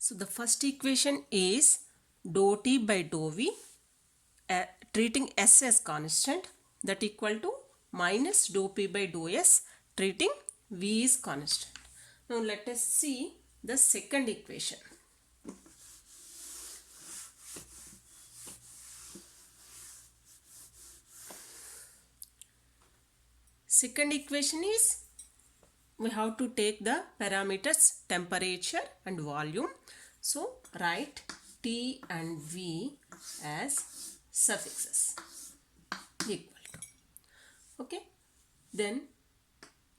So the first equation is dou T by dou V, treating S as constant, that equal to minus dou P by dou S, treating V is constant. Now let us see the second equation. Second equation is, we have to take the parameters temperature and volume. So write T and V as suffixes equal to. Okay. Then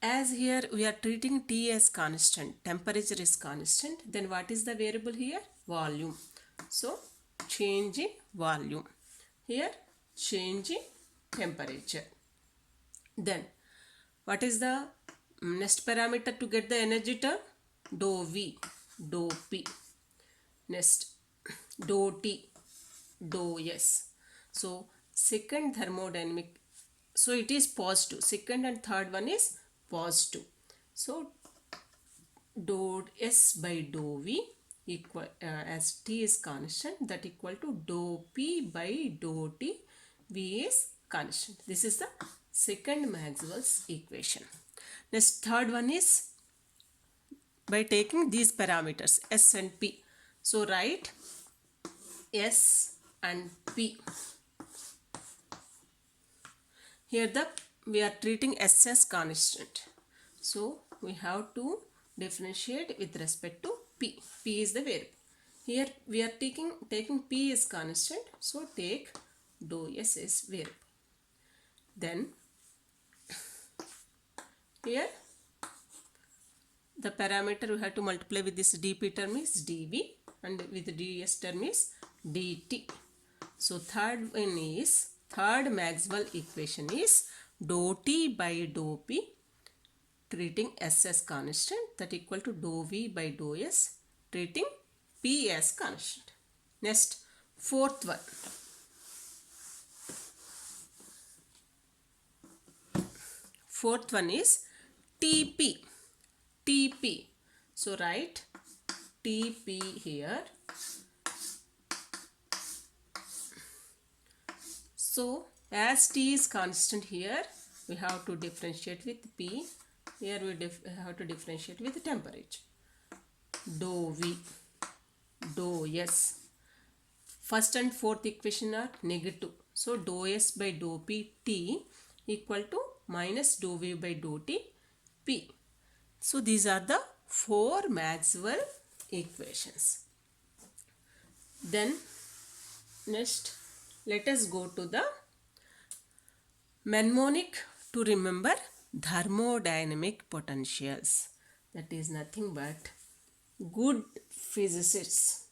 as here we are treating T as constant, temperature is constant, then what is the variable here? Volume. So change in volume. Here change in temperature. Then what is the next parameter to get the energy term? Dou V, dou P. Next dou T, dou S. So second thermodynamic, so it is positive. Second and third one is positive. So dou S by dou V equal, as T is constant, that equal to dou P by dou T. V is constant. This is the second Maxwell's equation. Next third one is by taking these parameters S and P. So write S and P. Here we are treating S as constant. So we have to differentiate with respect to P. P is the variable. Here we are taking P is constant. So take dou S is variable. Then here the parameter we have to multiply with this dP term is dV, and with ds term is dt. So third Maxwell equation is dou T by dou P, treating S as constant, that equal to dou V by dou S, treating P as constant. Next fourth one. Fourth one is TP. TP. So write TP here. So as T is constant here, we have to differentiate with P. Here we have to differentiate with temperature. Dou V, dou S. First and fourth equation are negative. So dou S by dou P T equal to minus dou V by dou T P. So these are the four Maxwell equations. Then next let us go to the mnemonic to remember thermodynamic potentials. That is nothing but good physicists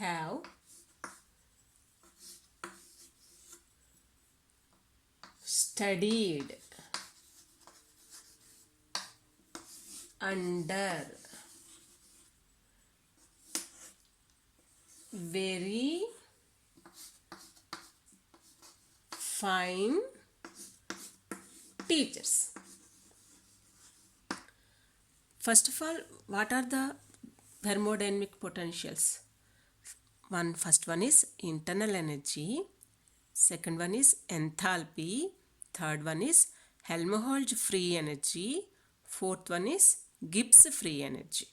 have studied under very fine teachers. First of all, what are the thermodynamic potentials? First one is internal energy, second one is enthalpy, third one is Helmholtz free energy, fourth one is Gibbs free energy.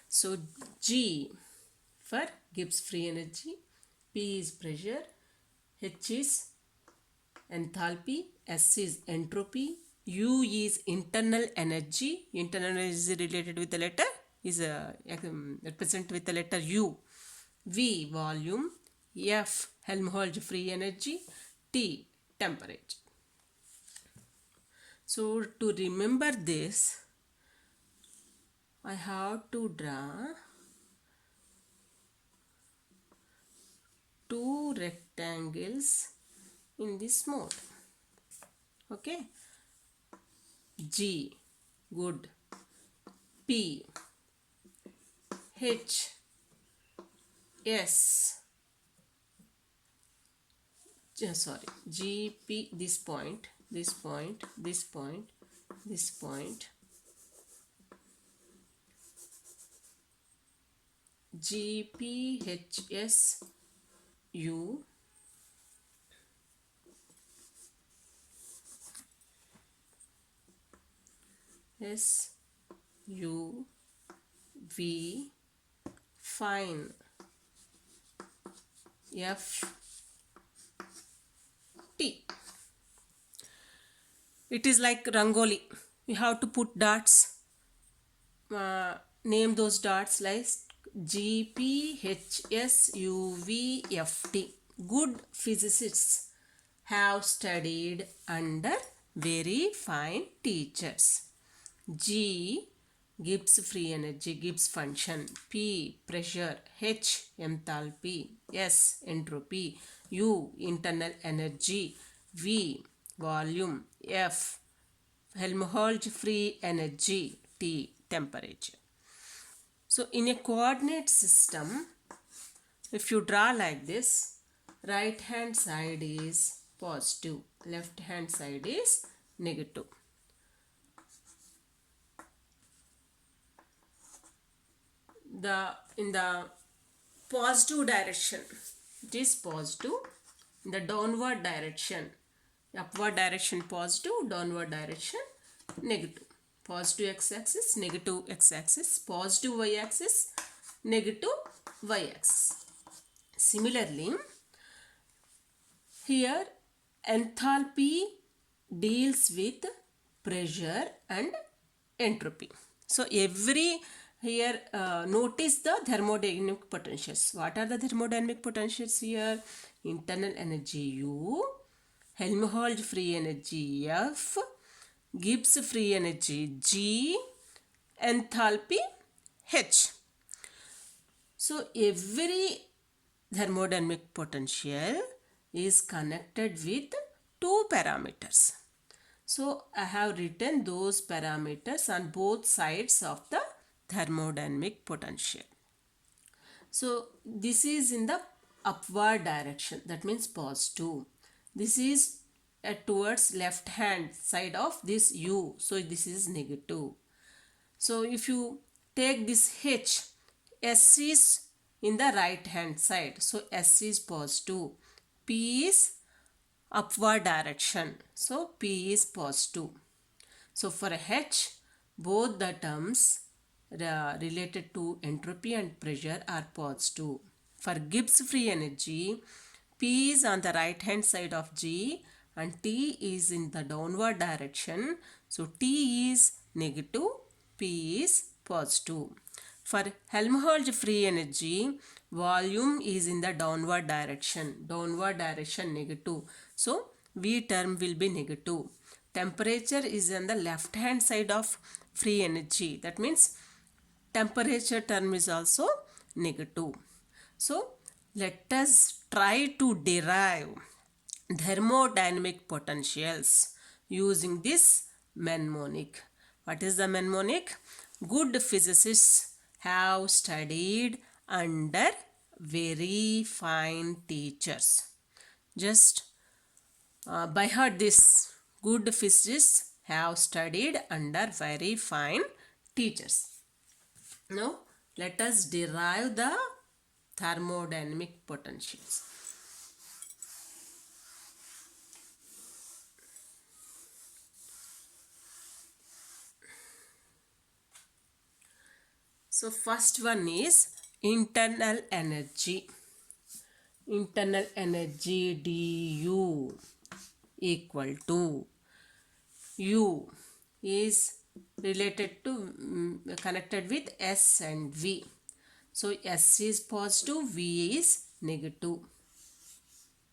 So G for Gibbs free energy, P is pressure, H is enthalpy, S is entropy, U is internal energy. Internal energy is related with the letter, is represented with the letter U. V volume, F Helmholtz free energy, T temperature. So to remember this, I have to draw two two rectangles in this mode. Okay. G, good. P, H, S, sorry, G, P, this point, this point, this point, this point, G, P, H, S, U, S, U, V, fine, F, T. It is like Rangoli. You have to put dots. Name those dots like G, P, H, S, U, V, F, T. Good physicists have studied under very fine teachers. G, Gibbs free energy, Gibbs function. P, pressure. H, enthalpy. S, entropy. U, internal energy. V, volume. F, Helmholtz free energy. T, temperature. So in a coordinate system, if you draw like this, right hand side is positive, left hand side is negative. In the positive direction, it is positive. In the downward direction, upward direction positive, downward direction negative. Positive x-axis, negative x-axis, positive y-axis, negative y-axis. Similarly, here enthalpy deals with pressure and entropy. So every here notice the thermodynamic potentials. What are the thermodynamic potentials here? Internal energy U, Helmholtz free energy F, Gibbs free energy G, enthalpy H. So every thermodynamic potential is connected with two parameters. So I have written those parameters on both sides of the thermodynamic potential. So this is in the upward direction, that means positive. This is towards left hand side of this U, so this is negative. So if you take this H, S is in the right hand side, so S is positive. P is upward direction, so P is positive. So for H, both the terms related to entropy and pressure are positive. For Gibbs free energy, P is on the right hand side of G and T is in the downward direction. So T is negative, P is positive. For Helmholtz free energy, volume is in the downward direction negative. So V term will be negative. Temperature is on the left hand side of free energy. That means temperature term is also negative. So let us try to derive thermodynamic potentials using this mnemonic. What is the mnemonic? Good physicists have studied under very fine teachers. Just by heart this. Good physicists have studied under very fine teachers. Now let us derive the thermodynamic potentials. So first one is internal energy. Internal energy du equal to U is related to connected with S and V. So S is positive, V is negative.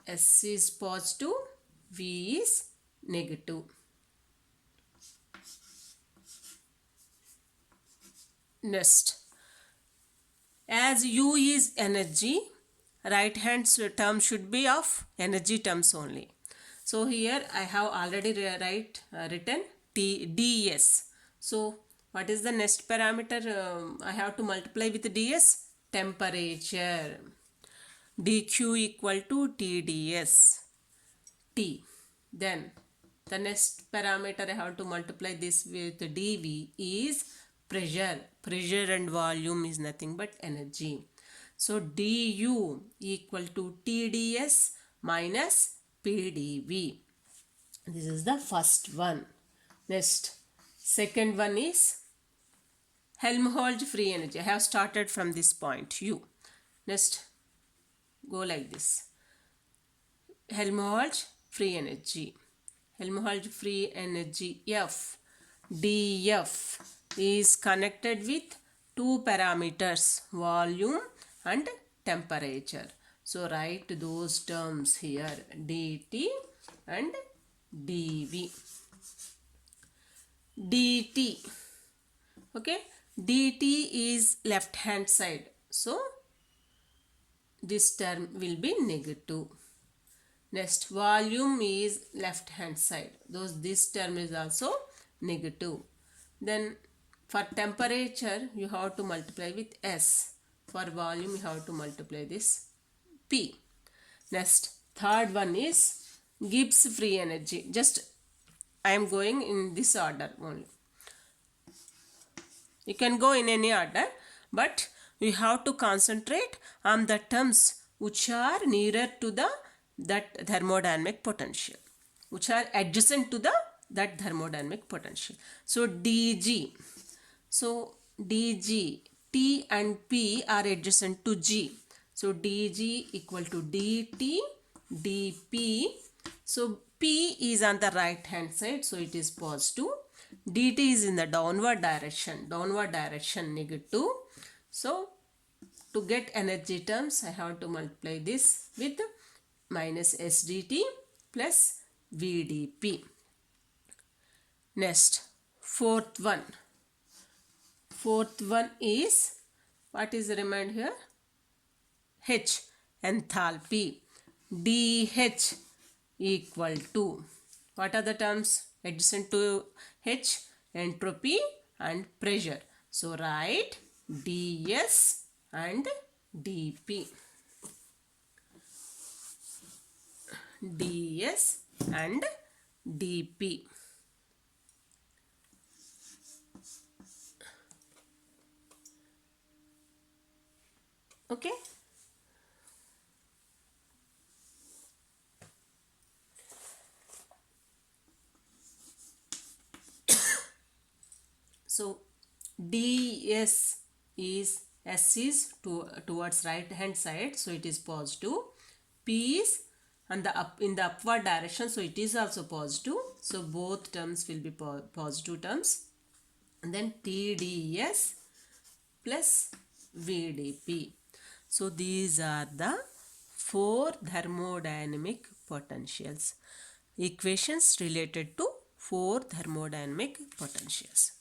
S is positive, V is negative. Next, as U is energy, right hand term should be of energy terms only. So here I have already written ds. So what is the next parameter I have to multiply with ds? Temperature. dq equal to tds. T. Then the next parameter I have to multiply this with dV is pressure. Pressure and volume is nothing but energy. So du equal to TDS minus PdV. This is the first one. Next, second one is Helmholtz free energy. I have started from this point U. Next, go like this. Helmholtz free energy. Helmholtz free energy F dF is connected with two parameters, volume and temperature. So write those terms here, dt and dV. dt, okay, dt is left hand side, so this term will be negative. Next, volume is left hand side, this term is also negative. Then for temperature you have to multiply with S. For volume you have to multiply this P. Next, third one is Gibbs free energy. Just I am going in this order only. You can go in any order, but you have to concentrate on the terms which are nearer to that thermodynamic potential, which are adjacent to that thermodynamic potential. So dg. So dg, T and P are adjacent to G. So dg equal to dt, dP. So P is on the right hand side, so it is positive. dt is in the downward direction negative. So to get energy terms, I have to multiply this with minus SDT plus VDP. Next, fourth one is, what is remained here? H, enthalpy. dH equal to, what are the terms adjacent to H? Entropy and pressure. So write ds and dP. ds and dP. Okay. So ds is, S is towards right hand side, so it is positive. P is and in the upward direction, so it is also positive. So both terms will be positive terms. And then TDS plus VDP. So these are the 4 thermodynamic potentials. Equations related to 4 thermodynamic potentials.